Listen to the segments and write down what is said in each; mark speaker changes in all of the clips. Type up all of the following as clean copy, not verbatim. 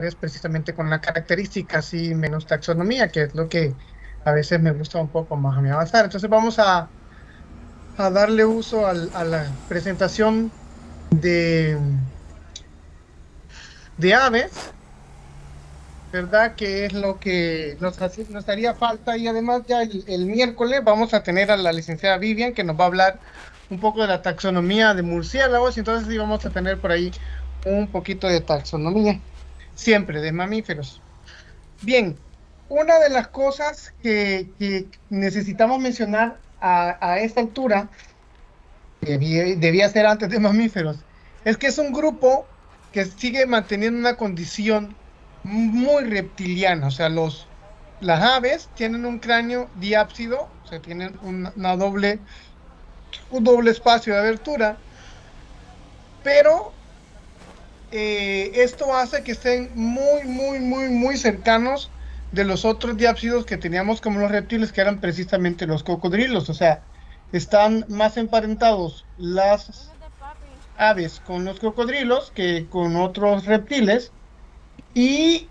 Speaker 1: es precisamente con la característica así menos taxonomía, que es lo que a veces me gusta un poco más a mí avanzar. Entonces vamos a darle uso a la presentación de, de aves, ¿verdad? Que es lo que nos haría falta. Y además ya el miércoles vamos a tener a la licenciada Vivian que nos va a hablar un poco de la taxonomía de murciélagos. Y entonces sí vamos a tener por ahí un poquito de taxonomía, siempre de mamíferos. Bien, una de las cosas que necesitamos mencionar a esta altura, que debía ser antes de mamíferos, es que es un grupo que sigue manteniendo una condición muy reptiliana. O sea, las aves tienen un cráneo diápsido, o sea, tienen un doble espacio de abertura, pero esto hace que estén muy cercanos de los otros diápsidos que teníamos como los reptiles, que eran precisamente los cocodrilos. O sea, están más emparentados las aves con los cocodrilos que con otros reptiles y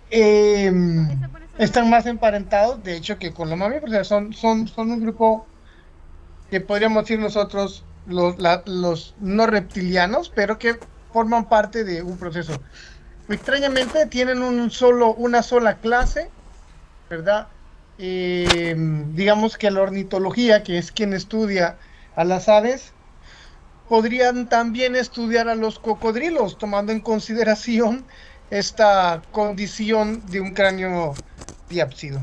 Speaker 1: están más emparentados, de hecho, que con los mamíferos. O sea, son un grupo que podríamos decir nosotros los no reptilianos, pero que forman parte de un proceso. Extrañamente tienen una sola clase, ¿verdad? Digamos que la ornitología, que es quien estudia a las aves, podrían también estudiar a los cocodrilos, tomando en consideración esta condición de un cráneo diápsido,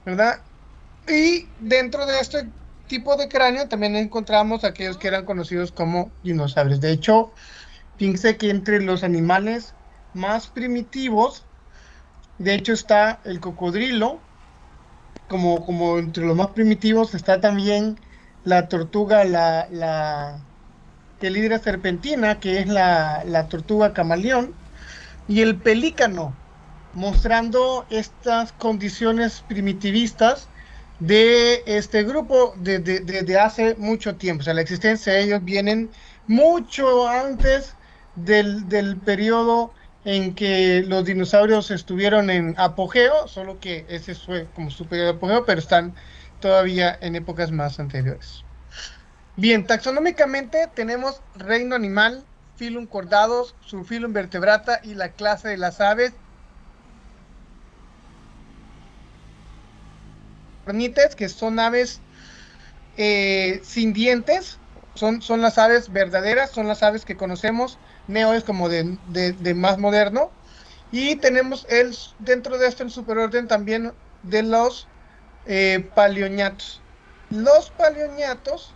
Speaker 1: ¿verdad? Y dentro de este tipo de cráneo también encontramos aquellos que eran conocidos como dinosaurios. De hecho, fíjense que entre los animales más primitivos, de hecho, está el cocodrilo, como entre los más primitivos. Está también la tortuga, la Telidra serpentina, que es la tortuga camaleón, y el pelícano, mostrando estas condiciones primitivistas de este grupo desde hace mucho tiempo. O sea, la existencia de ellos vienen mucho antes del periodo en que los dinosaurios estuvieron en apogeo, solo que ese fue como su periodo de apogeo, pero están todavía en épocas más anteriores. Bien, taxonómicamente tenemos reino animal, filum Chordados, subfilum Vertebrata y la clase de las aves. Ornites, que son aves sin dientes, son las aves verdaderas, son las aves que conocemos. Neo es como de más moderno. Y tenemos dentro de esto el superorden también de los paleoñatos. Los paleoñatos,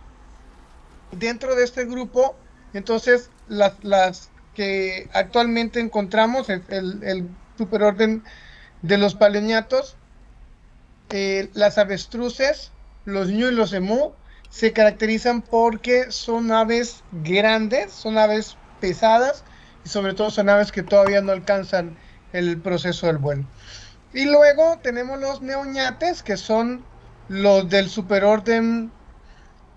Speaker 1: dentro de este grupo, entonces las que actualmente encontramos, el superorden de los paleoñatos, las avestruces, los ñu y los emú, se caracterizan porque son aves grandes, son aves pesadas y sobre todo son aves que todavía no alcanzan el proceso del vuelo. Y luego tenemos los neoñates, que son los del superorden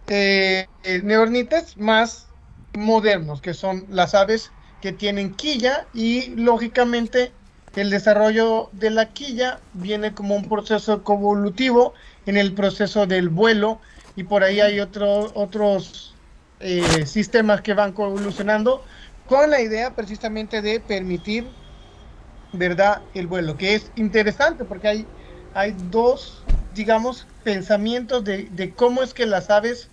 Speaker 1: neornites más modernos, que son las aves que tienen quilla. Y lógicamente el desarrollo de la quilla viene como un proceso coevolutivo en el proceso del vuelo, y por ahí hay otros sistemas que van coevolucionando con la idea precisamente de permitir, ¿verdad?, el vuelo, que es interesante porque hay dos, digamos, pensamientos de cómo es que las aves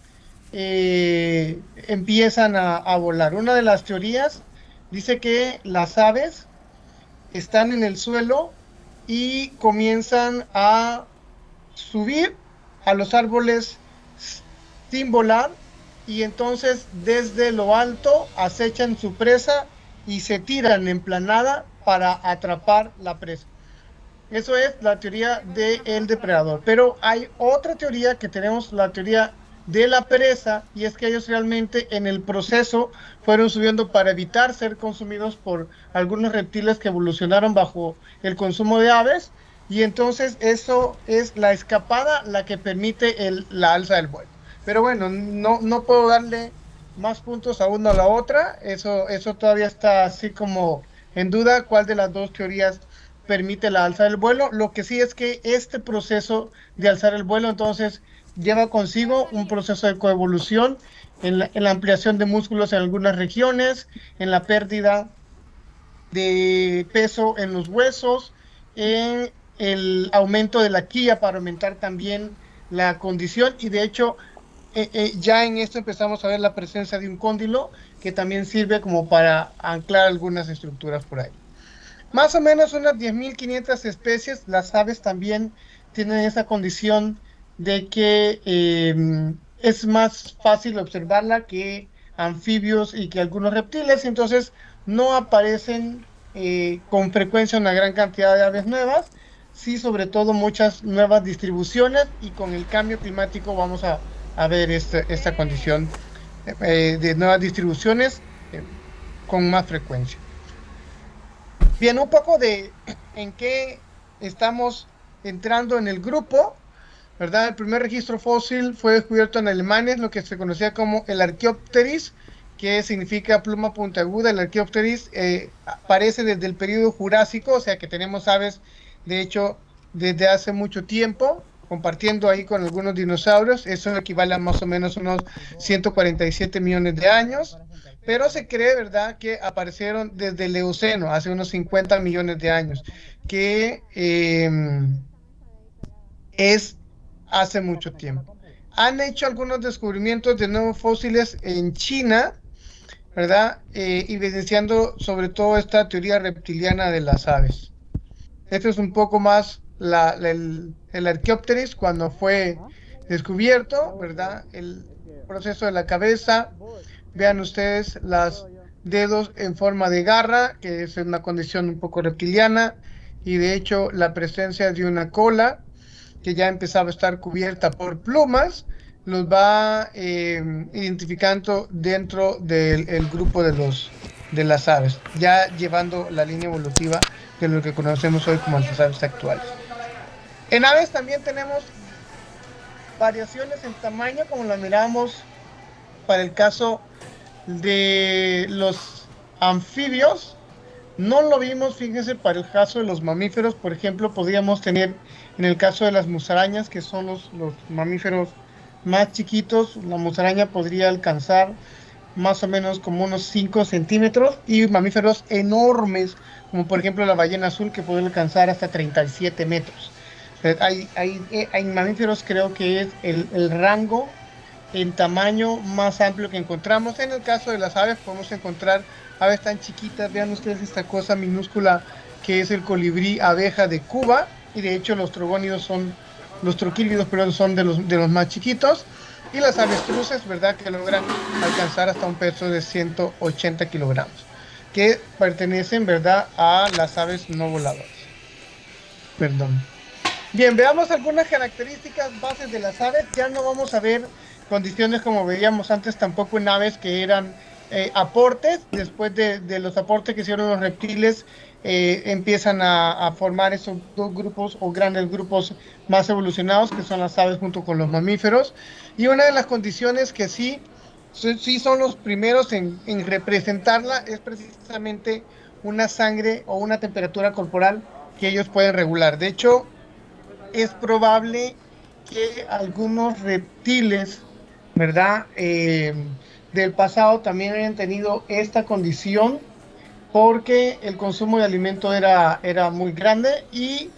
Speaker 1: empiezan a volar. Una de las teorías dice que las aves están en el suelo y comienzan a subir a los árboles sin volar, y entonces desde lo alto acechan su presa y se tiran en planada para atrapar la presa. Eso es la teoría del depredador. Pero hay otra teoría, que tenemos la teoría de la presa, y es que ellos realmente en el proceso fueron subiendo para evitar ser consumidos por algunos reptiles que evolucionaron bajo el consumo de aves, y entonces eso es la escapada la que permite la alza del vuelo. Pero bueno, no puedo darle más puntos a una o a la otra. Eso todavía está así como en duda cuál de las dos teorías permite la alza del vuelo. Lo que sí es que este proceso de alzar el vuelo entonces lleva consigo un proceso de coevolución en la ampliación de músculos en algunas regiones, en la pérdida de peso en los huesos, en el aumento de la quilla para aumentar también la condición y de hecho ya en esto empezamos a ver la presencia de un cóndilo que también sirve como para anclar algunas estructuras por ahí. Más o menos unas 10.500 especies, las aves también tienen esa condición de que es más fácil observarla que anfibios y que algunos reptiles, entonces no aparecen con frecuencia una gran cantidad de aves nuevas, sí sobre todo muchas nuevas distribuciones y con el cambio climático vamos a ver esta condición de nuevas distribuciones con más frecuencia. Bien, un poco de en qué estamos entrando en el grupo, ¿verdad? El primer registro fósil fue descubierto en Alemania, es lo que se conocía como el Archaeopteryx, que significa pluma puntiaguda. El Archaeopteryx aparece desde el periodo Jurásico, o sea que tenemos aves, de hecho, desde hace mucho tiempo, compartiendo ahí con algunos dinosaurios. Eso equivale a más o menos unos 147 millones de años. Pero se cree, ¿verdad?, que aparecieron desde el Eoceno, hace unos 50 millones de años, que es hace mucho tiempo. Han hecho algunos descubrimientos de nuevos fósiles en China, ¿verdad? Evidenciando sobre todo esta teoría reptiliana de las aves. Esto es un poco más el Archaeopteryx cuando fue descubierto, ¿verdad? El proceso de la cabeza. Vean ustedes los dedos en forma de garra, que es una condición un poco reptiliana, y de hecho la presencia de una cola que ya empezaba a estar cubierta por plumas, los va identificando dentro del el grupo de las aves, ya llevando la línea evolutiva de lo que conocemos hoy como las aves actuales. En aves también tenemos variaciones en tamaño, como la miramos para el caso de los anfibios. No lo vimos, fíjense, para el caso de los mamíferos, por ejemplo, podríamos tener en el caso de las musarañas, que son los mamíferos más chiquitos, la musaraña podría alcanzar más o menos como unos 5 centímetros y mamíferos enormes, como por ejemplo la ballena azul, que puede alcanzar hasta 37 metros. Hay mamíferos, creo que es el rango en tamaño más amplio que encontramos. En el caso de las aves, podemos encontrar aves tan chiquitas. Vean ustedes esta cosa minúscula que es el colibrí abeja de Cuba. Y de hecho, los troquílidos, perdón, son de los más chiquitos. Y las avestruces, ¿verdad? Que logran alcanzar hasta un peso de 180 kilogramos, que pertenecen, ¿verdad?, a las aves no voladoras. Perdón. Bien, veamos algunas características bases de las aves. Ya no vamos a ver condiciones como veíamos antes tampoco en aves que eran aportes. Después de los aportes que hicieron los reptiles, empiezan a formar esos dos grupos o grandes grupos más evolucionados que son las aves junto con los mamíferos. Y una de las condiciones que sí son los primeros en representarla es precisamente una sangre o una temperatura corporal que ellos pueden regular. De hecho, es probable que algunos reptiles, ¿verdad? Del pasado también hayan tenido esta condición porque el consumo de alimento era muy grande y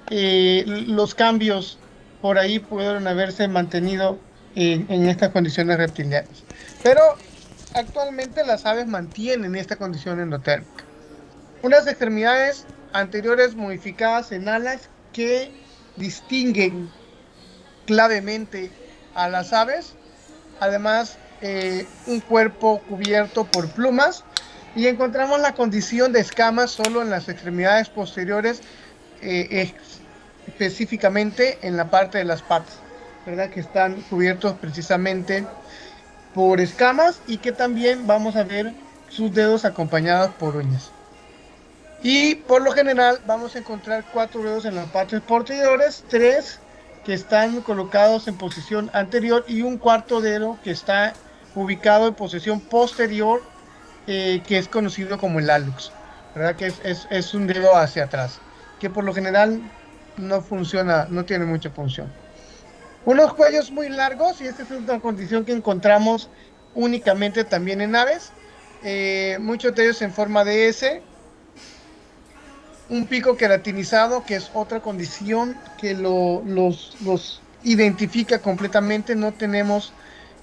Speaker 1: los cambios por ahí pudieron haberse mantenido en estas condiciones reptilianas. Pero actualmente las aves mantienen esta condición endotérmica. Unas extremidades anteriores modificadas en alas que distinguen clavemente a las aves, además un cuerpo cubierto por plumas y encontramos la condición de escamas solo en las extremidades posteriores, específicamente en la parte de las patas, ¿verdad? Que están cubiertos precisamente por escamas y que también vamos a ver sus dedos acompañados por uñas. Y por lo general vamos a encontrar 4 dedos en las partes posteriores, 3 que están colocados en posición anterior y un cuarto dedo que está ubicado en posición posterior, que es conocido como el hallux. ¿verdad? Que es un dedo hacia atrás, que por lo general no funciona, no tiene mucha función. Unos cuellos muy largos, y esta es una condición que encontramos únicamente también en aves, muchos de ellos en forma de S, un pico queratinizado, que es otra condición que los identifica completamente. No tenemos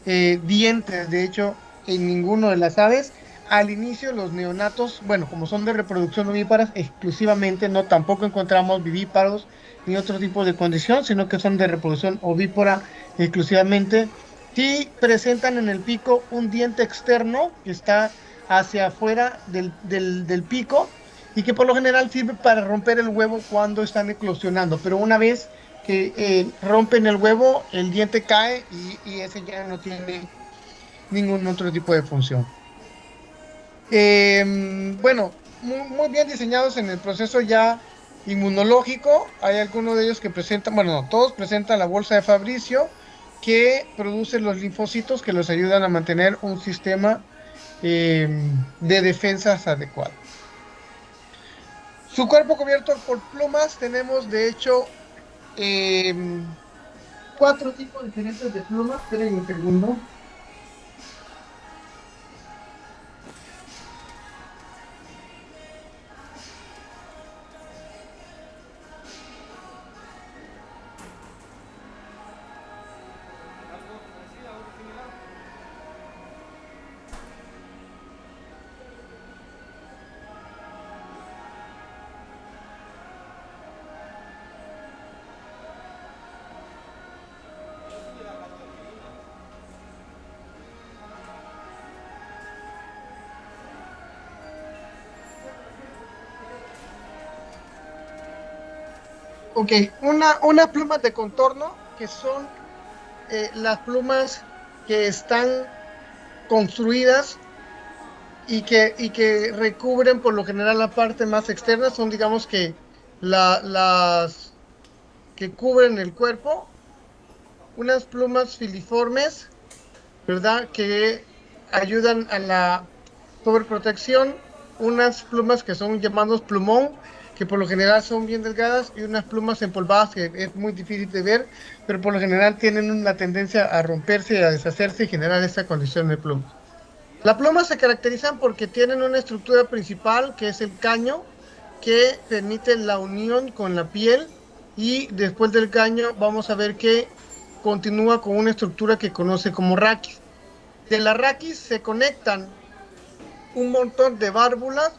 Speaker 1: dientes, de hecho, en ninguno de las aves. Al inicio, los neonatos, bueno, como son de reproducción ovíparas, exclusivamente, no tampoco encontramos vivíparos ni otro tipo de condición, sino que son de reproducción ovípara exclusivamente. Sí presentan en el pico un diente externo que está hacia afuera del pico, y que por lo general sirve para romper el huevo cuando están eclosionando, pero una vez que rompen el huevo, el diente cae y ese ya no tiene ningún otro tipo de función. Bueno, muy bien diseñados en el proceso ya inmunológico. Hay algunos de ellos que presentan, bueno, no, todos presentan la bolsa de Fabricio, que produce los linfocitos que los ayudan a mantener un sistema de defensas adecuado. Su cuerpo cubierto por plumas, tenemos de hecho cuatro tipos diferentes de plumas. Esperen un segundo. Ok, unas plumas de contorno, que son las plumas que están construidas y que recubren por lo general la parte más externa, son, digamos, que las que cubren el cuerpo. Unas plumas filiformes, ¿verdad? Que ayudan a la sobreprotección. Unas plumas que son llamados plumón, que por lo general son bien delgadas, y unas plumas empolvadas que es muy difícil de ver, pero por lo general tienen una tendencia a romperse, a deshacerse y generar esta condición de plumas. Las plumas se caracterizan porque tienen una estructura principal, que es el caño, que permite la unión con la piel, y después del caño vamos a ver que continúa con una estructura que conoce como raquis. De la raquis se conectan un montón de válvulas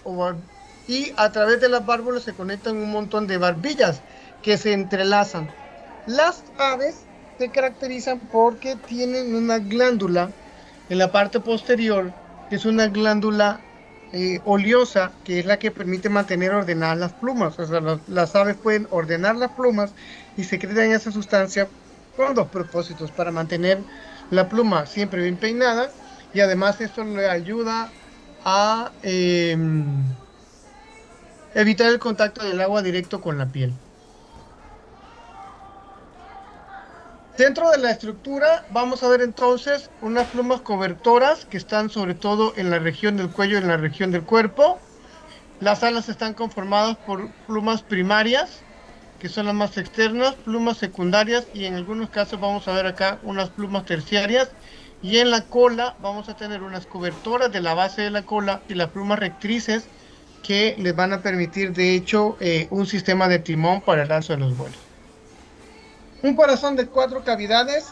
Speaker 1: y a través de las válvulas se conectan un montón de barbillas que se entrelazan. Las aves se caracterizan porque tienen una glándula en la parte posterior, que es una glándula oleosa, que es la que permite mantener ordenadas las plumas. O sea, las aves pueden ordenar las plumas y secretan esa sustancia con dos propósitos: para mantener la pluma siempre bien peinada, y además esto le ayuda a evitar el contacto del agua directo con la piel. Dentro de la estructura vamos a ver entonces unas plumas cobertoras que están sobre todo en la región del cuello y en la región del cuerpo. Las alas están conformadas por plumas primarias, que son las más externas, plumas secundarias, y en algunos casos vamos a ver acá unas plumas terciarias. Y en la cola vamos a tener unas cobertoras de la base de la cola y las plumas rectrices, que les van a permitir, de hecho, un sistema de timón para el lanzo de los vuelos. Un corazón de cuatro cavidades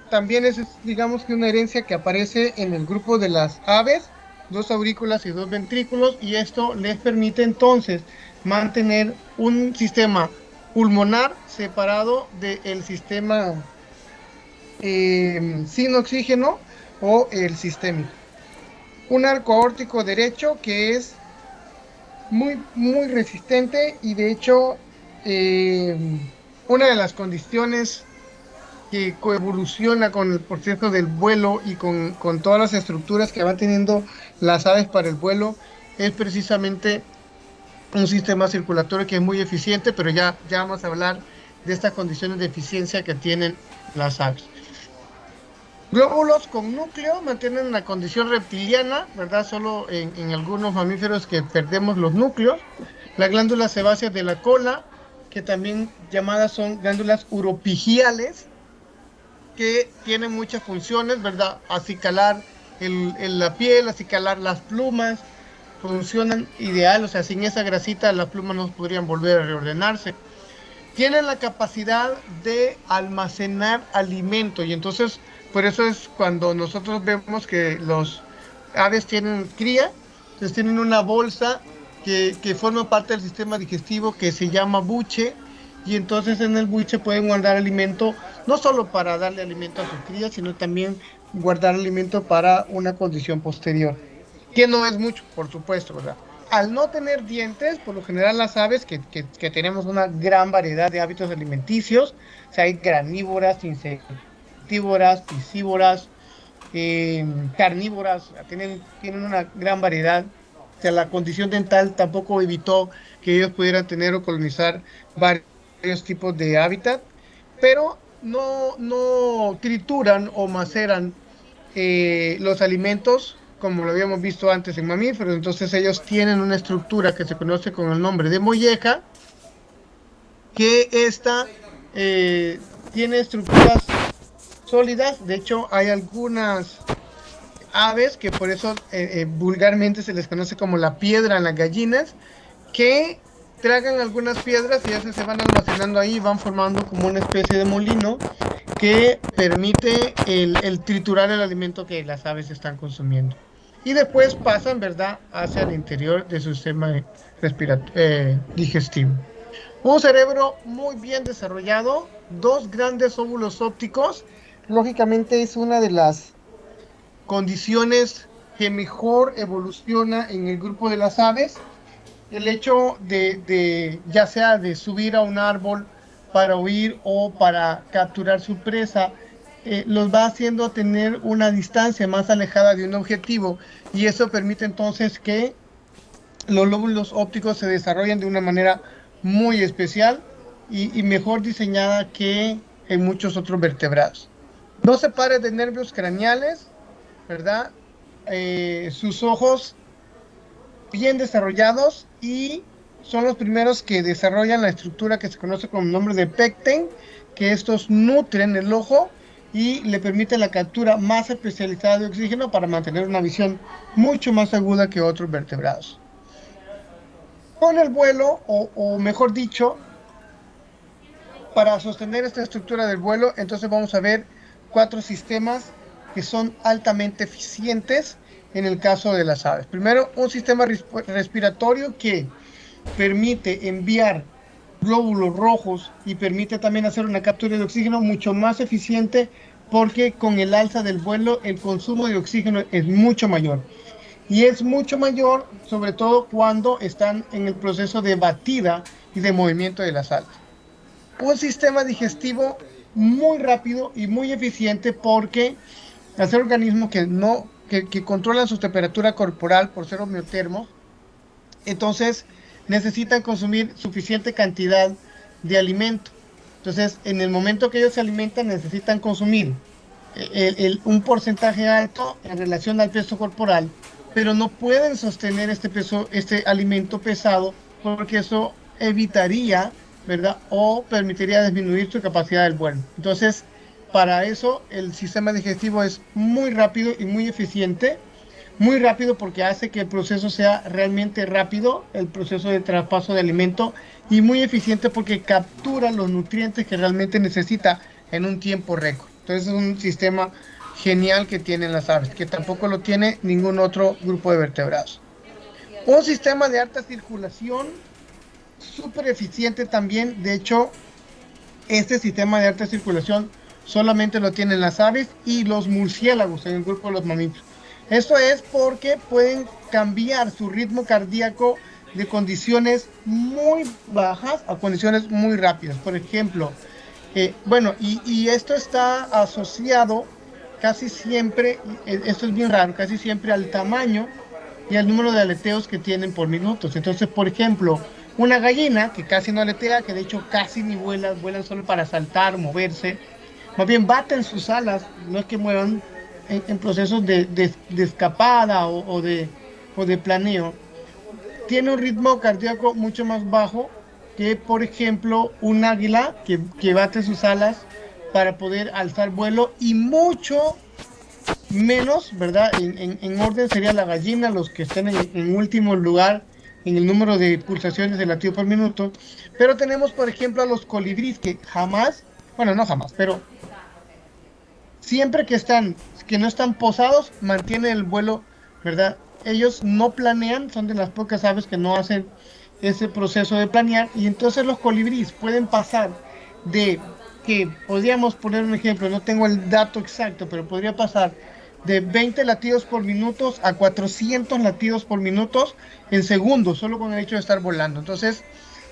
Speaker 1: también digamos que una herencia que aparece en el grupo de las aves: dos aurículas y dos ventrículos, y esto les permite entonces mantener un sistema pulmonar separado del sistema sin oxígeno, o el sistémico. Un arco aórtico derecho que es muy resistente, y de hecho una de las condiciones que coevoluciona con el proceso del vuelo y con todas las estructuras que van teniendo las aves para el vuelo es precisamente un sistema circulatorio que es muy eficiente, pero ya vamos a hablar de estas condiciones de eficiencia que tienen las aves. Glóbulos con núcleo mantienen la condición reptiliana, ¿verdad? Solo en algunos mamíferos que perdemos los núcleos. Las glándulas sebáceas de la cola, que también llamadas son glándulas uropigiales, que tienen muchas funciones, ¿verdad? Acicalar la piel, acicalar las plumas, funcionan ideal, o sea, sin esa grasita las plumas no podrían volver a reordenarse. Tienen la capacidad de almacenar alimento y entonces por eso es cuando nosotros vemos que los aves tienen cría, entonces tienen una bolsa que forma parte del sistema digestivo que se llama buche y entonces en el buche pueden guardar alimento no solo para darle alimento a su cría, sino también guardar alimento para una condición posterior, que no es mucho, por supuesto, ¿verdad? Al no tener dientes, por lo general las aves, que tenemos una gran variedad de hábitos alimenticios, o sea, hay granívoras, insectívoras, piscívoras, carnívoras, o sea, tienen una gran variedad. O sea, la condición dental tampoco evitó que ellos pudieran tener o colonizar varios tipos de hábitat, pero no trituran o maceran los alimentos, como lo habíamos visto antes en mamíferos. Entonces ellos tienen una estructura que se conoce con el nombre de molleja, que esta tiene estructuras sólidas. De hecho, hay algunas aves que por eso vulgarmente se les conoce como la piedra en las gallinas, que tragan algunas piedras y esas se van almacenando ahí y van formando como una especie de molino que permite el triturar el alimento que las aves están consumiendo. Y después pasan, ¿verdad?, hacia el interior de su sistema digestivo. Un cerebro muy bien desarrollado, dos grandes óvulos ópticos, lógicamente es una de las condiciones que mejor evoluciona en el grupo de las aves. El hecho ya sea de subir a un árbol para huir o para capturar su presa, los va haciendo tener una distancia más alejada de un objetivo y eso permite entonces que los lóbulos ópticos se desarrollen de una manera muy especial y mejor diseñada que en muchos otros vertebrados. No se pares de nervios craneales, ¿verdad? Sus ojos bien desarrollados y son los primeros que desarrollan la estructura que se conoce con el nombre de pecten, que estos nutren el ojo y le permiten la captura más especializada de oxígeno para mantener una visión mucho más aguda que otros vertebrados. Con el vuelo, o mejor dicho, para sostener esta estructura del vuelo, entonces vamos a ver cuatro sistemas que son altamente eficientes en el caso de las aves. Primero, un sistema respiratorio que permite enviar glóbulos rojos y permite también hacer una captura de oxígeno mucho más eficiente porque con el alza del vuelo el consumo de oxígeno es mucho mayor. Y es mucho mayor, sobre todo cuando están en el proceso de batida y de movimiento de las alas. Un sistema digestivo muy rápido y muy eficiente porque al ser organismos que controlan su temperatura corporal por ser homeotermos, entonces necesitan consumir suficiente cantidad de alimento. Entonces, en el momento que ellos se alimentan, necesitan consumir un porcentaje alto en relación al peso corporal, pero no pueden sostener este peso, este alimento pesado, porque eso evitaría, ¿verdad? O permitiría disminuir su capacidad del vuelo. Entonces, para eso, el sistema digestivo es muy rápido y muy rápido porque hace que el proceso sea realmente rápido, el proceso de traspaso de alimento, y muy eficiente porque captura los nutrientes que realmente necesita en un tiempo récord. Entonces es un sistema genial que tienen las aves, que tampoco lo tiene ningún otro grupo de vertebrados. Un sistema de alta circulación súper eficiente también. De hecho, este sistema de alta circulación solamente lo tienen las aves y los murciélagos en el grupo de los mamíferos. Esto es porque pueden cambiar su ritmo cardíaco de condiciones muy bajas a condiciones muy rápidas. Por ejemplo, bueno, y esto está asociado casi siempre, esto es bien raro, casi siempre al tamaño y al número de aleteos que tienen por minutos. Entonces, por ejemplo, una gallina que casi no aletea, que de hecho casi ni vuela, vuelan solo para saltar, moverse, más bien baten sus alas, no es que muevan en procesos de escapada o de planeo. Tiene un ritmo cardíaco mucho más bajo que, por ejemplo, un águila que bate sus alas para poder alzar vuelo y mucho menos, ¿verdad? En orden sería la gallina, los que estén en último lugar en el número de pulsaciones de latido por minuto. Pero tenemos, por ejemplo, a los colibríes que jamás, bueno, no jamás, pero siempre que no están posados, mantienen el vuelo, ¿verdad? Ellos no planean, son de las pocas aves que no hacen ese proceso de planear, y entonces los colibríes pueden pasar de que, podríamos poner un ejemplo, no tengo el dato exacto, pero podría pasar de 20 latidos por minuto a 400 latidos por minuto en segundos, solo con el hecho de estar volando. Entonces,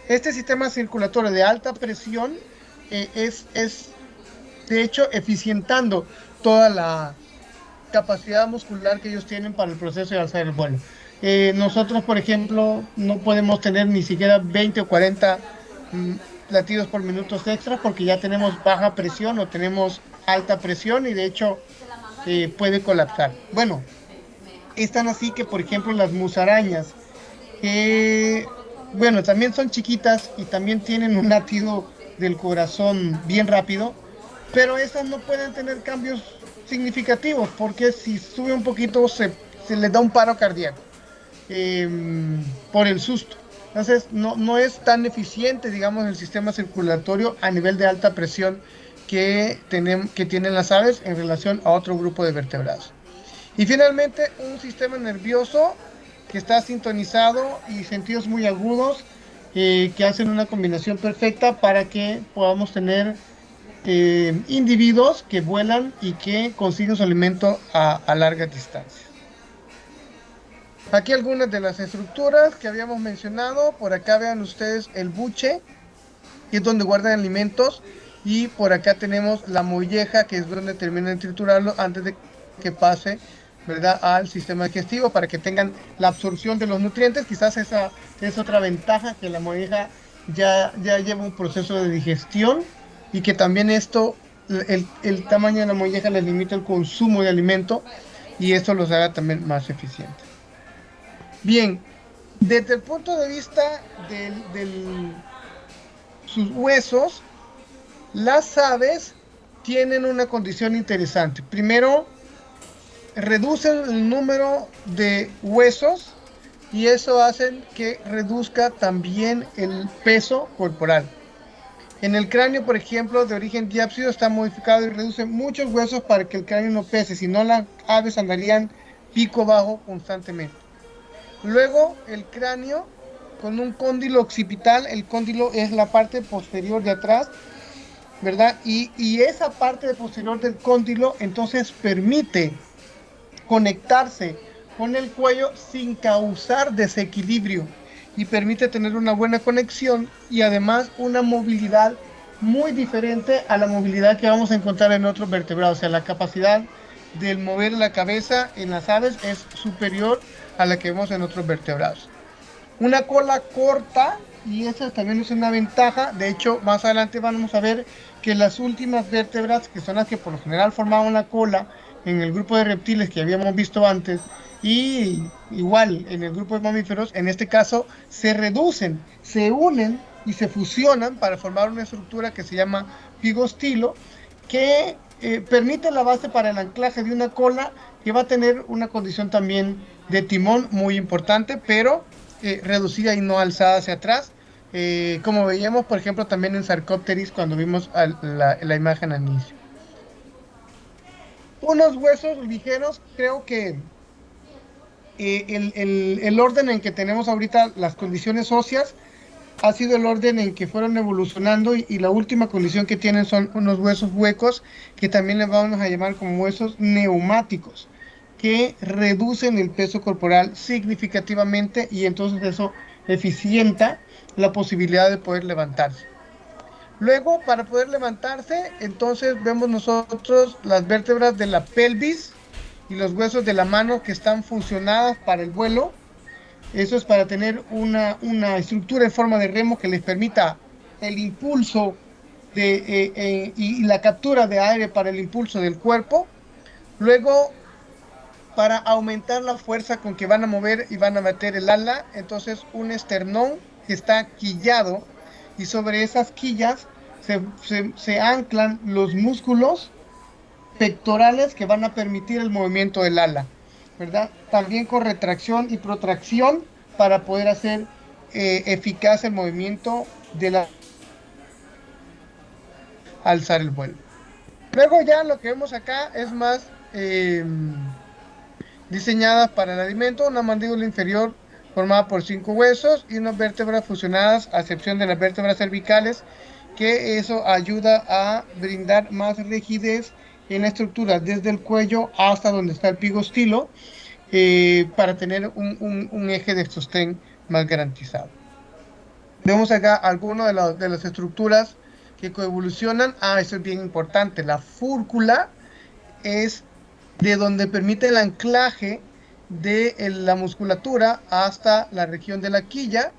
Speaker 1: este sistema circulatorio de alta presión es de hecho, eficientando toda la capacidad muscular que ellos tienen para el proceso de alzar el vuelo. Nosotros, por ejemplo, no podemos tener ni siquiera 20 o 40 mm, latidos por minuto extra porque ya tenemos baja presión o tenemos alta presión y de hecho puede colapsar. Bueno, es tan así que, por ejemplo, las musarañas, que, bueno, también son chiquitas y también tienen un latido del corazón bien rápido, pero esas no pueden tener cambios significativos porque si sube un poquito se les da un paro cardíaco por el susto. Entonces, no es tan eficiente, digamos, el sistema circulatorio a nivel de alta presión que tienen las aves en relación a otro grupo de vertebrados. Y finalmente, un sistema nervioso que está sintonizado y sentidos muy agudos que hacen una combinación perfecta para que podamos tener individuos que vuelan y que consiguen su alimento a largas distancias. Aquí algunas de las estructuras que habíamos mencionado. Por acá vean ustedes el buche, que es donde guardan alimentos. Y por acá tenemos la molleja, que es donde terminan de triturarlo antes de que pase, ¿verdad?, al sistema digestivo para que tengan la absorción de los nutrientes. Quizás esa es otra ventaja, que la molleja ya lleva un proceso de digestión y que también esto, el tamaño de la molleja les limita el consumo de alimento y esto los haga también más eficientes. Bien, desde el punto de vista sus huesos, las aves tienen una condición interesante. Primero, reducen el número de huesos y eso hace que reduzca también el peso corporal. En el cráneo, por ejemplo, de origen diápsido, está modificado y reduce muchos huesos para que el cráneo no pese, si no las aves andarían pico bajo constantemente. Luego, el cráneo con un cóndilo occipital. El cóndilo es la parte posterior de atrás, ¿verdad? Y esa parte posterior del cóndilo entonces permite conectarse con el cuello sin causar desequilibrio y permite tener una buena conexión y además una movilidad muy diferente a la movilidad que vamos a encontrar en otros vertebrados. O sea, la capacidad del mover la cabeza en las aves es superior a la que vemos en otros vertebrados. Una cola corta, y esa también es una ventaja. De hecho, más adelante vamos a ver que las últimas vértebras, que son las que por lo general formaban la cola en el grupo de reptiles que habíamos visto antes, y igual en el grupo de mamíferos, en este caso se reducen, se unen y se fusionan para formar una estructura que se llama pigostilo, que permite la base para el anclaje de una cola que va a tener una condición también de timón muy importante, pero reducida y no alzada hacia atrás, como veíamos, por ejemplo, también en Sarcopteris cuando vimos la imagen al inicio. Unos huesos ligeros, creo que el orden en que tenemos ahorita las condiciones óseas ha sido el orden en que fueron evolucionando y la última condición que tienen son unos huesos huecos que también les vamos a llamar como huesos neumáticos, que reducen el peso corporal significativamente y entonces eso eficienta la posibilidad de poder levantarse. Luego, para poder levantarse, entonces vemos nosotros las vértebras de la pelvis y los huesos de la mano que están funcionadas para el vuelo. Eso es para tener una estructura en forma de remo que les permita el impulso y la captura de aire para el impulso del cuerpo. Luego, para aumentar la fuerza con que van a mover y van a meter el ala, entonces un esternón que está quillado y sobre esas quillas se anclan los músculos pectorales que van a permitir el movimiento del ala, ¿verdad? También con retracción y protracción para poder hacer eficaz el movimiento de la alzar el vuelo. Luego ya lo que vemos acá es más diseñada para el alimento, una mandíbula inferior formada por 5 huesos y unas vértebras fusionadas, a excepción de las vértebras cervicales, que eso ayuda a brindar más rigidez en la estructura desde el cuello hasta donde está el pigostilo, para tener un eje de sostén más garantizado. Vemos acá algunas de las estructuras que coevolucionan. Eso es bien importante. La fúrcula es de donde permite el anclaje de la musculatura hasta la región de la quilla,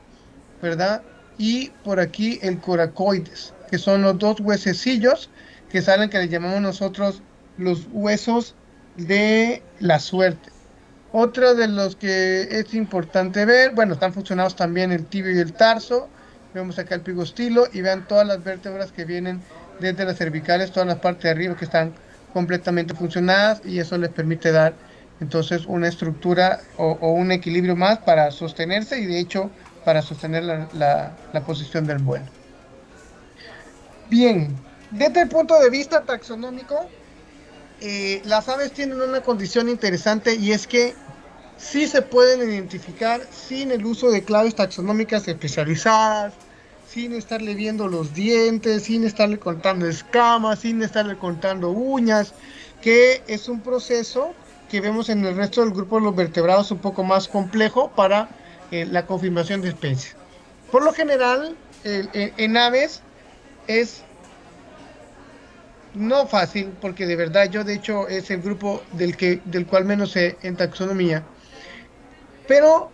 Speaker 1: ¿verdad? Y por aquí el coracoides, que son los dos huesecillos que salen, que le llamamos nosotros los huesos de la suerte. Otro de los que es importante ver, bueno, están fusionados también el tibio y el tarso. Vemos acá el pigostilo y vean todas las vértebras que vienen desde las cervicales, todas las partes de arriba que están completamente funcionadas, y eso les permite dar entonces una estructura o un equilibrio más para sostenerse y de hecho para sostener la posición del vuelo. Bien, desde el punto de vista taxonómico, las aves tienen una condición interesante, y es que sí se pueden identificar sin el uso de claves taxonómicas especializadas, sin estarle viendo los dientes, sin estarle contando escamas, sin estarle contando uñas, que es un proceso que vemos en el resto del grupo de los vertebrados un poco más complejo para la confirmación de especies. Por lo general, en aves es no fácil, porque de verdad yo de hecho es el grupo del cual menos sé en taxonomía, pero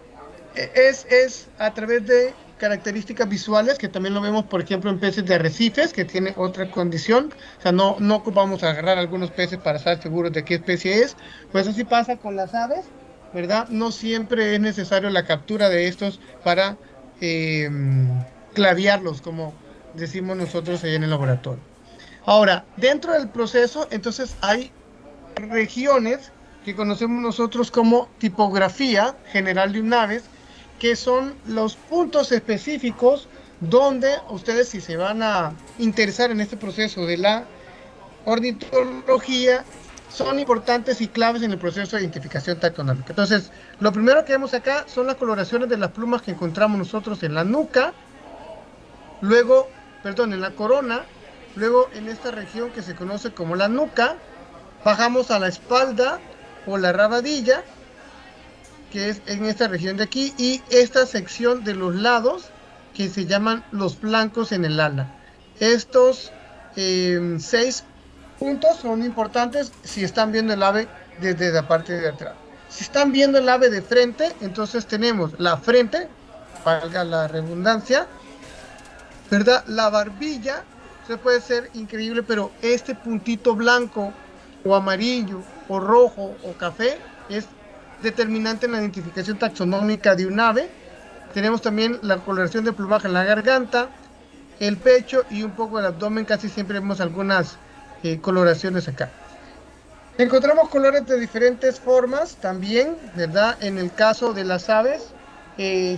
Speaker 1: es a través de características visuales, que también lo vemos, por ejemplo, en peces de arrecifes, que tiene otra condición. O sea, no ocupamos agarrar algunos peces para estar seguros de qué especie es. Pues así pasa con las aves, ¿verdad? No siempre es necesario la captura de estos para eh, claviarlos, como decimos nosotros ahí en el laboratorio. Ahora, dentro del proceso, entonces hay regiones que conocemos nosotros como tipografía general de un aves, que son los puntos específicos donde ustedes, si se van a interesar en este proceso de la ornitología, son importantes y claves en el proceso de identificación taxonómica. Entonces, lo primero que vemos acá son las coloraciones de las plumas que encontramos nosotros en la nuca, luego, perdón, en la corona, luego en esta región que se conoce como la nuca. Bajamos a la espalda o la rabadilla, que es en esta región de aquí, y esta sección de los lados, que se llaman los flancos en el ala. Estos 6 puntos son importantes si están viendo el ave desde la parte de atrás. Si están viendo el ave de frente, entonces tenemos la frente, valga la redundancia, ¿verdad? La barbilla, se puede ser increíble, pero este puntito blanco o amarillo o rojo o café es determinante en la identificación taxonómica de un ave. Tenemos también la coloración de plumaje en la garganta, el pecho y un poco el abdomen. Casi siempre vemos algunas coloraciones acá. Encontramos colores de diferentes formas también, ¿verdad? En el caso de las aves,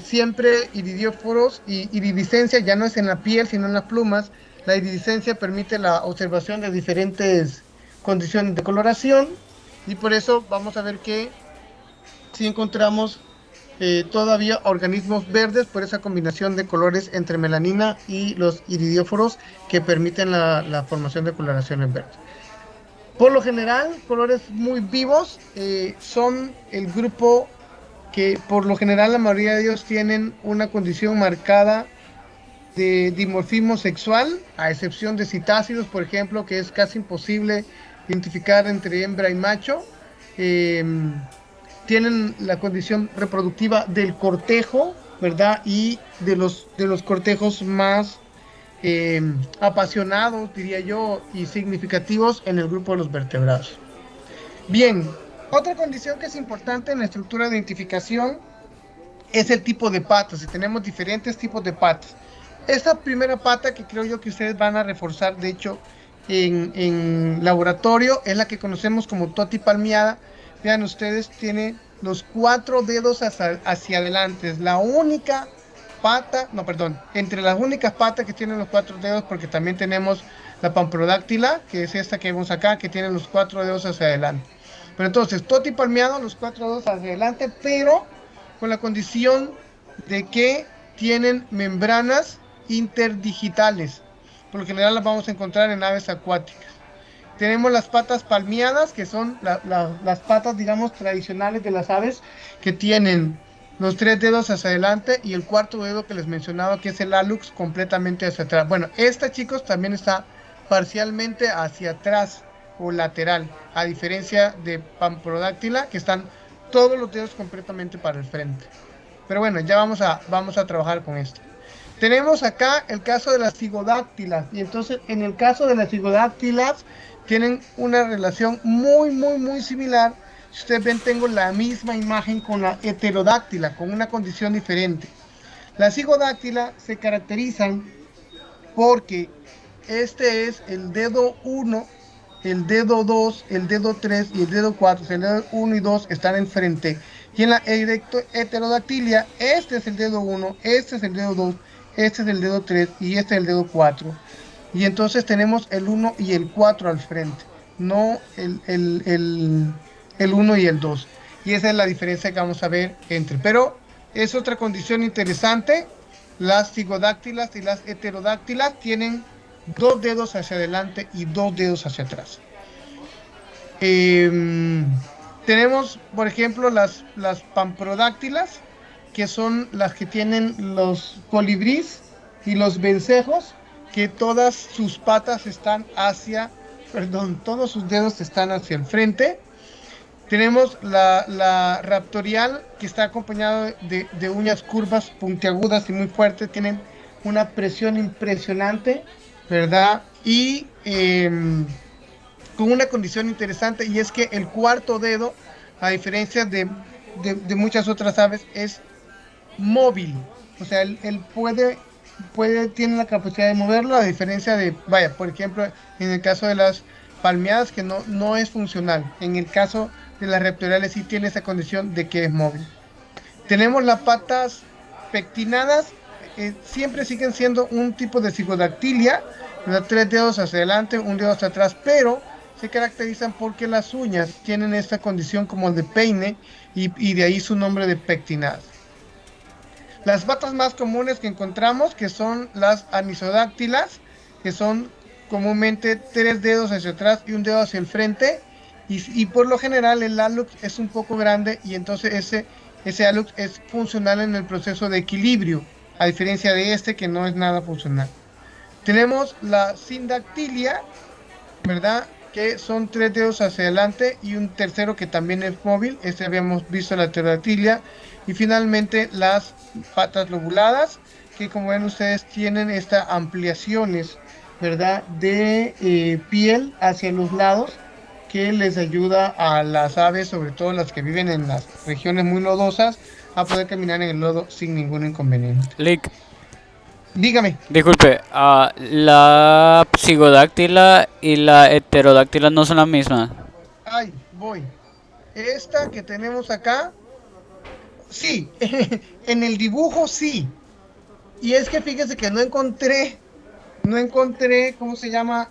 Speaker 1: siempre iridíforos y iridiscencia, ya no es en la piel, sino en las plumas. La iridiscencia permite la observación de diferentes condiciones de coloración, y por eso vamos a ver que si encontramos todavía organismos verdes por esa combinación de colores entre melanina y los iridíforos que permiten la formación de coloraciones verdes. Por lo general, colores muy vivos son el grupo que por lo general la mayoría de ellos tienen una condición marcada de dimorfismo sexual, a excepción de citácidos, por ejemplo, que es casi imposible identificar entre hembra y macho. Eh, Tienen la condición reproductiva del cortejo, ¿verdad? Y de los cortejos más apasionados, diría yo, y significativos en el grupo de los vertebrados. Bien, otra condición que es importante en la estructura de identificación es el tipo de patas, y tenemos diferentes tipos de patas. Esta primera pata que creo yo que ustedes van a reforzar, de hecho, en laboratorio, es la que conocemos como toti palmeada. Vean ustedes, tiene los 4 dedos hacia adelante. Es la única pata, no, perdón, entre las únicas patas que tienen los 4 dedos, porque también tenemos la pamprodáctila, que es esta que vemos acá, que tiene los 4 dedos hacia adelante. Pero entonces, toti palmeado, los 4 dedos hacia adelante, pero con la condición de que tienen membranas interdigitales. Por lo general las vamos a encontrar en aves acuáticas. Tenemos las patas palmeadas, que son las patas, digamos, tradicionales de las aves, que tienen los 3 dedos hacia adelante y el cuarto dedo que les mencionaba, que es el hallux, completamente hacia atrás. Bueno, esta, chicos, también está parcialmente hacia atrás o lateral, a diferencia de Pamprodáctila, que están todos los dedos completamente para el frente. Pero bueno, ya vamos a trabajar con esto. Tenemos acá el caso de las cigodáctilas. Y entonces, en el caso de las cigodáctilas, tienen una relación muy, muy, muy similar. Si ustedes ven, tengo la misma imagen con la heterodáctila, con una condición diferente. Las cigodáctilas se caracterizan porque este es el dedo 1, el dedo 2, el dedo 3 y el dedo 4. O sea, el dedo 1 y 2 están enfrente. Y en la heterodactilia, este es el dedo 1, este es el dedo 2, este es el dedo 3 y este es el dedo 4. Y entonces tenemos el 1 y el 4 al frente, no el 1 y el 2. Y esa es la diferencia que vamos a ver entre. Pero es otra condición interesante. Las cigodáctilas y las heterodáctilas tienen 2 dedos hacia adelante y 2 dedos hacia atrás. Tenemos, por ejemplo, las pamprodáctilas, que son las que tienen los colibríes y los vencejos, que todas sus patas están perdón, todos sus dedos están hacia el frente. Tenemos la raptorial, que está acompañado de uñas curvas, puntiagudas y muy fuertes. Tienen una presión impresionante, ¿verdad? Y con una condición interesante, y es que el cuarto dedo, a diferencia de muchas otras aves, es móvil. O sea, él tiene la capacidad de moverlo, a diferencia de, vaya, por ejemplo, en el caso de las palmeadas, que no es funcional. En el caso de las reptoriales sí tiene esa condición de que es móvil. Tenemos las patas pectinadas, siempre siguen siendo un tipo de cigodactilia, ¿verdad? 3 dedos hacia adelante, un dedo hacia atrás, pero se caracterizan porque las uñas tienen esta condición como de peine, y de ahí su nombre de pectinadas. Las patas más comunes que encontramos, que son las anisodáctilas, que son comúnmente 3 dedos hacia atrás y un dedo hacia el frente, y por lo general el hallux es un poco grande, y entonces ese hallux es funcional en el proceso de equilibrio, a diferencia de este, que no es nada funcional. Tenemos la sindactilia, ¿verdad? Que son 3 dedos hacia adelante y un tercero que también es móvil. Este habíamos visto la pterodactilia. Y finalmente las patas lobuladas, que como ven ustedes tienen estas ampliaciones, ¿verdad? De piel hacia los lados, que les ayuda a las aves, sobre todo las que viven en las regiones muy lodosas, a poder caminar en el lodo sin ningún inconveniente.
Speaker 2: Lick,
Speaker 1: Dígame.
Speaker 2: disculpe, la psicodáctila y la heterodáctila no son las mismas.
Speaker 1: Ay, voy. Esta que tenemos acá, sí, en el dibujo sí. Y es que fíjese que no encontré, ¿cómo se llama?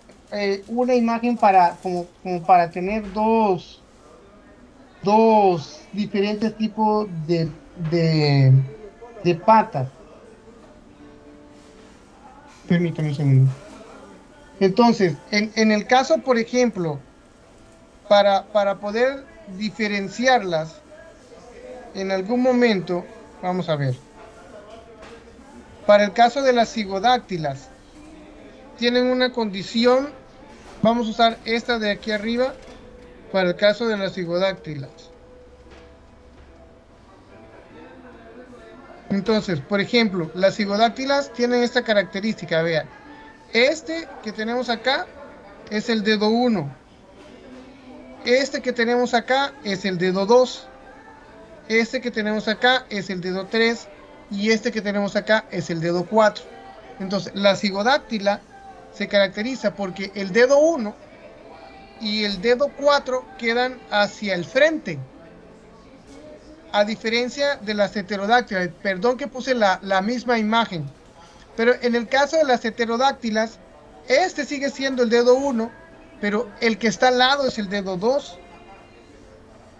Speaker 1: Una imagen como para tener dos diferentes tipos de patas. Permítame un segundo. Entonces, en el caso, por ejemplo, para poder diferenciarlas en algún momento, vamos a ver. Para el caso de las cigodáctilas, tienen una condición. Vamos a usar esta de aquí arriba para el caso de las cigodáctilas. Entonces, por ejemplo, las cigodáctilas tienen esta característica, vean. Este que tenemos acá es el dedo 1. Este que tenemos acá es el dedo 2. Este que tenemos acá es el dedo 3. Y este que tenemos acá es el dedo 4. Entonces, la cigodáctila se caracteriza porque el dedo 1 y el dedo 4 quedan hacia el frente, a diferencia de las heterodáctilas. Perdón que puse la misma imagen, pero en el caso de las heterodáctilas, este sigue siendo el dedo 1, pero el que está al lado es el dedo 2,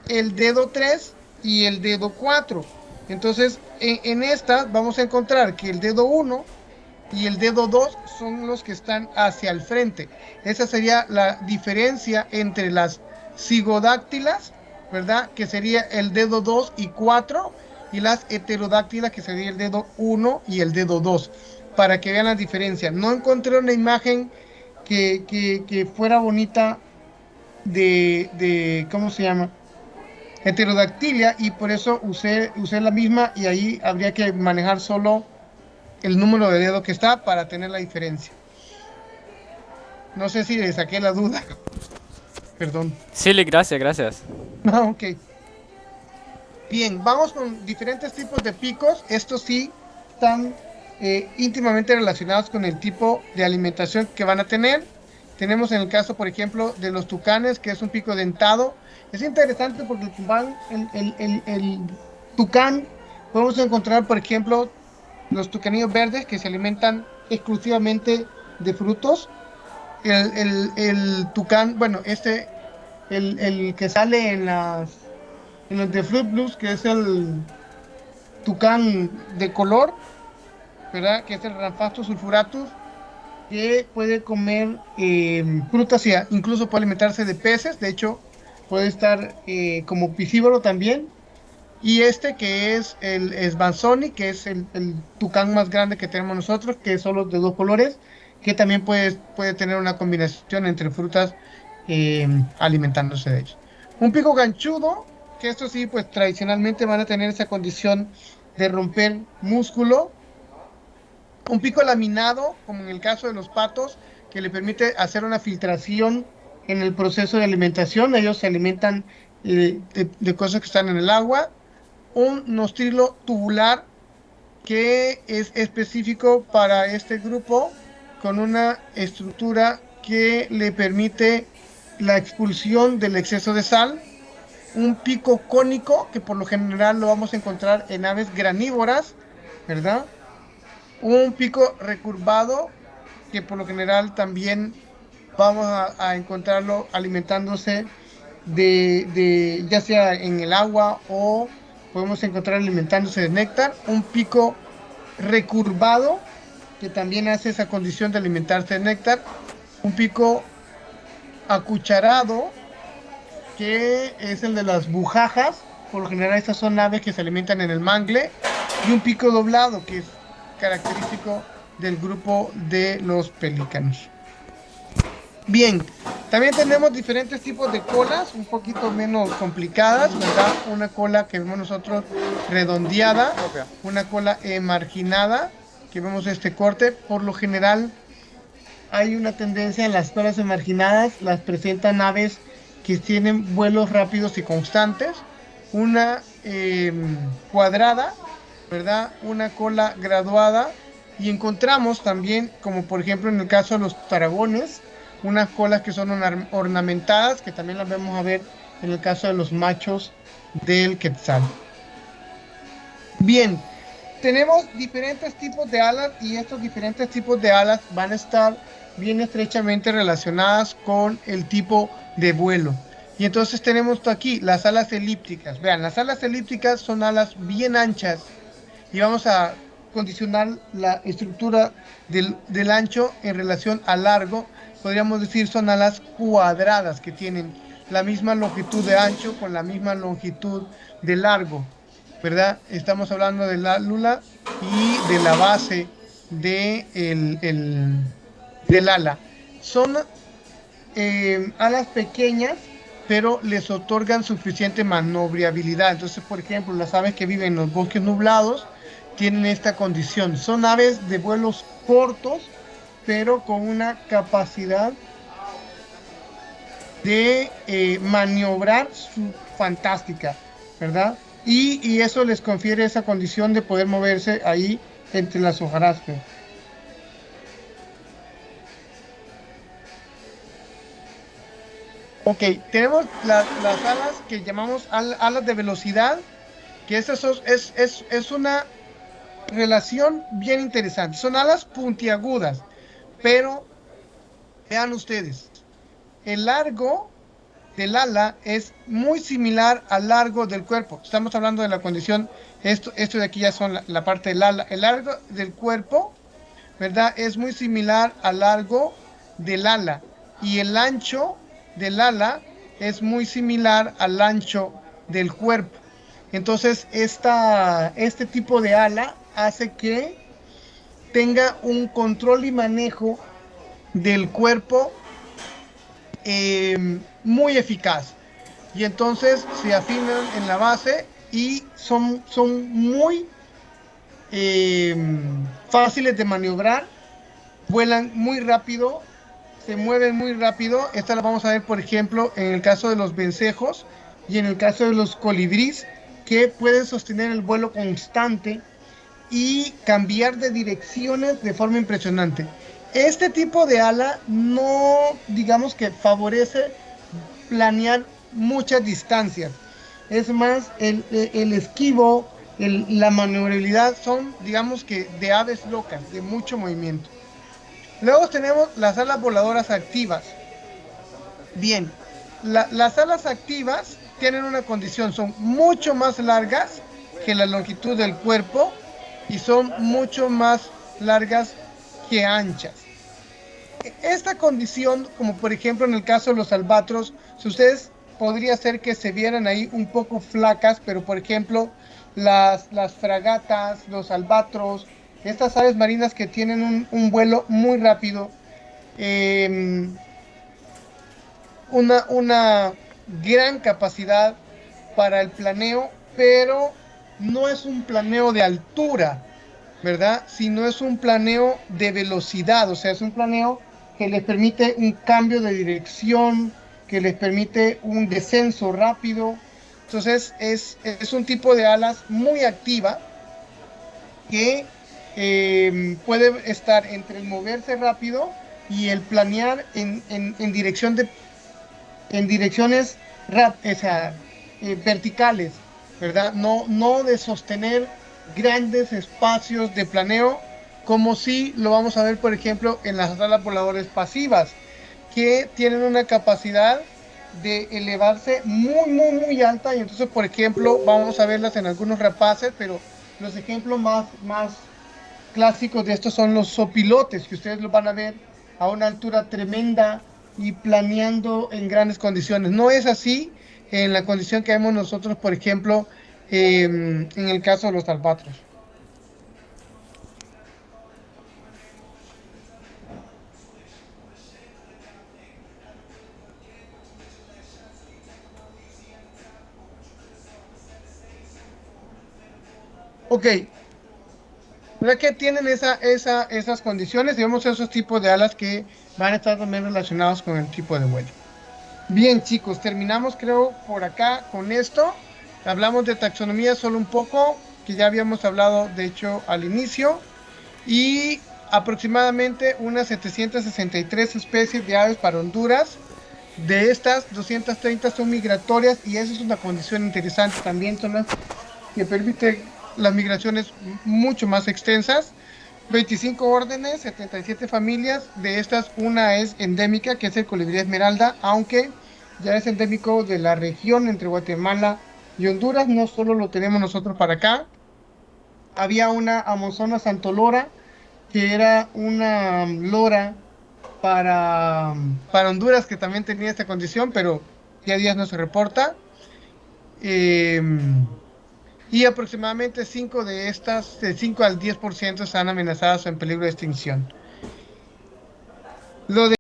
Speaker 1: el dedo 3 y el dedo 4. Entonces, en esta vamos a encontrar que el dedo 1 y el dedo 2 son los que están hacia el frente. Esa sería la diferencia entre las cigodáctilas, ¿verdad? Que sería el dedo 2 y 4, y las heterodáctilas, que sería el dedo 1 y el dedo 2, para que vean la diferencia. No encontré una imagen que fuera bonita ¿cómo se llama? Heterodactilia, y por eso usé la misma, y ahí habría que manejar solo el número de dedo que está para tener la diferencia. No sé si le saqué la duda. Perdón.
Speaker 2: Sí, gracias, gracias.
Speaker 1: Ah, ok. Bien, vamos con diferentes tipos de picos. Estos sí están íntimamente relacionados con el tipo de alimentación que van a tener. Tenemos en el caso, por ejemplo, de los tucanes, que es un pico dentado. Es interesante porque el tucán, podemos encontrar, por ejemplo, los tucanillos verdes, que se alimentan exclusivamente de frutos. El tucán, bueno, el que sale en los de Fruit Blues, que es el tucán de color, ¿verdad? Que es el Ramphastus sulfuratus, que puede comer frutas y incluso puede alimentarse de peces. De hecho, puede estar como piscívoro también. Y este que es el Swansoni, que es el tucán más grande que tenemos nosotros, que son los de dos colores, que también puede tener una combinación entre frutas alimentándose de ellos. Un pico ganchudo, que estos sí, pues tradicionalmente van a tener esa condición de romper músculo. Un pico laminado, como en el caso de los patos, que le permite hacer una filtración en el proceso de alimentación. Ellos se alimentan de cosas que están en el agua. Un nostrilo tubular, que es específico para este grupo, con una estructura que le permite la expulsión del exceso de sal. Un pico cónico, que por lo general lo vamos a encontrar en aves granívoras, ¿verdad? Un pico recurvado, que por lo general también vamos a encontrarlo alimentándose ya sea en el agua, o podemos encontrar alimentándose de néctar. Un pico recurvado, que también hace esa condición de alimentarse de néctar. Un pico acucharado, que es el de las bujajas. Por lo general estas son aves que se alimentan en el mangle. Y un pico doblado, que es característico del grupo de los pelícanos. Bien, también tenemos diferentes tipos de colas, un poquito menos complicadas, ¿verdad? Una cola que vemos nosotros redondeada, una cola marginada, que vemos este corte. Por lo general hay una tendencia en las colas emarginadas, las presentan aves que tienen vuelos rápidos y constantes. Una cuadrada, ¿verdad? Una cola graduada, y encontramos también, como por ejemplo en el caso de los taragones, unas colas que son ornamentadas, que también las vamos a ver en el caso de los machos del quetzal. Bien, tenemos diferentes tipos de alas, y estos diferentes tipos de alas van a estar bien estrechamente relacionadas con el tipo de vuelo. Y entonces tenemos aquí las alas elípticas. Vean, las alas elípticas son alas bien anchas, y vamos a condicionar la estructura del ancho en relación al largo. Podríamos decir son alas cuadradas, que tienen la misma longitud de ancho con la misma longitud de largo, ¿verdad? Estamos hablando de la lula y de la base del ala. Son alas pequeñas, pero les otorgan suficiente maniobrabilidad. Entonces, por ejemplo, las aves que viven en los bosques nublados tienen esta condición. Son aves de vuelos cortos, pero con una capacidad de maniobrar fantástica, ¿verdad? Y eso les confiere esa condición de poder moverse ahí entre las hojarascas. Ok, tenemos las alas que llamamos alas de velocidad, que es una relación bien interesante. Son alas puntiagudas, pero vean ustedes, el largo del ala es muy similar al largo del cuerpo. Estamos hablando de la condición, esto de aquí ya son la parte del ala. El largo del cuerpo, ¿verdad? Es muy similar al largo del ala. Y el ancho del ala es muy similar al ancho del cuerpo. Entonces, este tipo de ala hace que tenga un control y manejo del cuerpo muy eficaz. Y entonces se afinan en la base y son muy fáciles de maniobrar, vuelan muy rápido, se mueven muy rápido. Esta la vamos a ver, por ejemplo, en el caso de los vencejos y en el caso de los colibrís, que pueden sostener el vuelo constante y cambiar de direcciones de forma impresionante. Este tipo de ala no, digamos que favorece planear muchas distancias. Es más, el esquivo, la maniobrabilidad son, digamos que, de aves locas, de mucho movimiento. Luego tenemos las alas voladoras activas. Bien, las alas activas tienen una condición, son mucho más largas que la longitud del cuerpo y son mucho más largas que anchas. Esta condición, como por ejemplo en el caso de los albatros, si ustedes podría ser que se vieran ahí un poco flacas, pero por ejemplo las fragatas, los albatros, estas aves marinas que tienen un vuelo muy rápido, eh, una gran capacidad para el planeo, pero no es un planeo de altura, ¿verdad? Sino es un planeo de velocidad, o sea, es un planeo que les permite un cambio de dirección, que les permite un descenso rápido. Entonces, es un tipo de alas muy activa que puede estar entre el moverse rápido y el planear en en direcciones o sea, verticales, ¿verdad? No de sostener grandes espacios de planeo, como si lo vamos a ver, por ejemplo, en las alas voladoras pasivas, que tienen una capacidad de elevarse muy alta. Y entonces, por ejemplo, vamos a verlas en algunos rapaces, pero los ejemplos más clásicos de estos son los sopilotes, que ustedes los van a ver a una altura tremenda y planeando en grandes condiciones. No es así en la condición que vemos nosotros, por ejemplo, en el caso de los albatros. Ok, ¿verdad que tienen esas condiciones? Digamos, esos tipos de alas que van a estar también relacionados con el tipo de vuelo. Bien, chicos, terminamos creo por acá con esto. Hablamos de taxonomía solo un poco, que ya habíamos hablado de hecho al inicio, y aproximadamente unas 763 especies de aves para Honduras. De estas, 230 son migratorias y eso es una condición interesante también, son las que permiten las migraciones mucho más extensas. 25 órdenes, 77 familias. De estas, una es endémica, que es el colibrí esmeralda, aunque ya es endémico de la región entre Guatemala y Honduras. No solo lo tenemos nosotros para acá. Había una Amazona santolora, que era una lora para Honduras, que también tenía esta condición, pero ya a días no se reporta. Em, y aproximadamente 5 de estas, de 5 al 10% están amenazadas o en peligro de extinción. Lo de